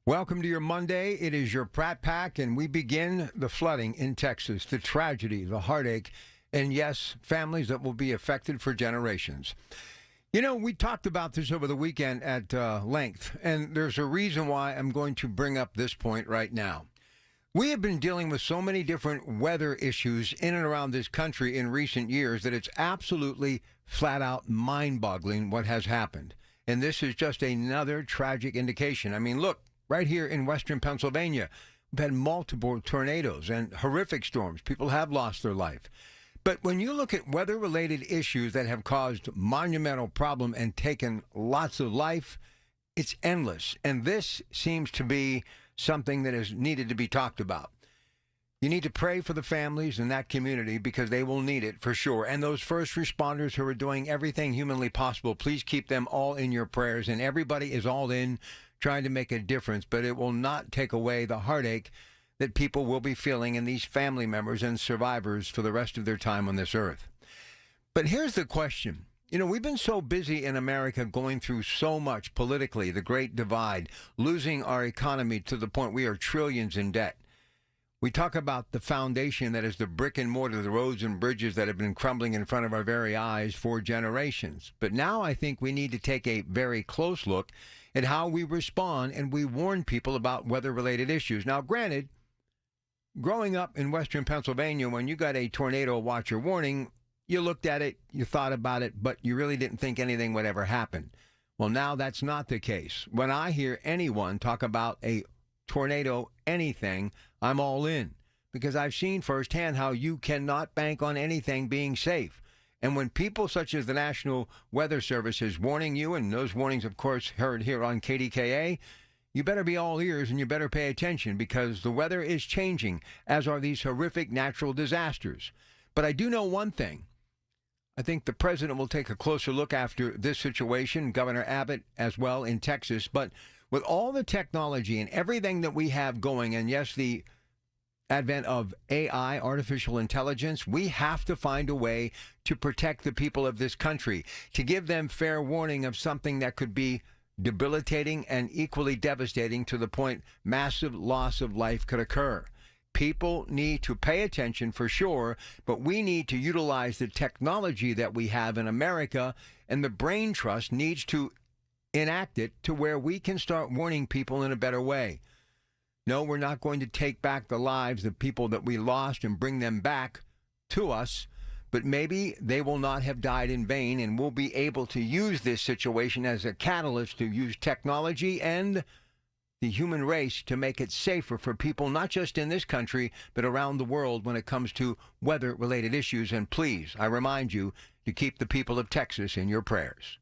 Welcome to your Monday. It is your Pratt Pack, and we begin the flooding in Texas, the tragedy, the heartache, and yes, families that will be affected for generations. You know, we talked about this over the weekend at length, and there's a reason why I'm going to bring up this point right now. We have been dealing with so many different weather issues in and around this country in recent years that it's absolutely flat out mind-boggling what has happened. And this is just another tragic indication. I mean, look, right here in western Pennsylvania, we've had multiple tornadoes and horrific storms. People have lost their life. But when you look at weather-related issues that have caused monumental problem and taken lots of life, it's endless. And this seems to be something that is needed to be talked about. You need to pray for the families in that community because they will need it for sure. And those first responders who are doing everything humanly possible, please keep them all in your prayers. And everybody is all in trying to make a difference, but it will not take away the heartache that people will be feeling and these family members and survivors for the rest of their time on this earth. But here's the question. You know, we've been so busy in America going through so much politically, the great divide, losing our economy to the point we are trillions in debt. We talk about the foundation that is the brick and mortar, the roads and bridges that have been crumbling in front of our very eyes for generations. But now I think we need to take a very close look at how we respond and we warn people about weather-related issues. Now, granted, growing up in western Pennsylvania, when you got a tornado watch or warning, you looked at it, you thought about it, but you really didn't think anything would ever happen. Well, now that's not the case. When I hear anyone talk about a tornado, anything, I'm all in because I've seen firsthand how you cannot bank on anything being safe. And when people such as the National Weather Service is warning you, and those warnings, of course, heard here on KDKA, you better be all ears and you better pay attention because the weather is changing, as are these horrific natural disasters. But I do know one thing. I think the president will take a closer look after this situation, Governor Abbott as well in Texas. But with all the technology and everything that we have going, and yes, the advent of AI, artificial intelligence, we have to find a way to protect the people of this country, to give them fair warning of something that could be debilitating and equally devastating to the point massive loss of life could occur. People need to pay attention for sure, but we need to utilize the technology that we have in America, and the Brain Trust needs to enact it to where we can start warning people in a better way. No, we're not going to take back the lives of people that we lost and bring them back to us, but maybe they will not have died in vain, and we'll be able to use this situation as a catalyst to use technology and the human race to make it safer for people, not just in this country, but around the world when it comes to weather-related issues. And please, I remind you to keep the people of Texas in your prayers.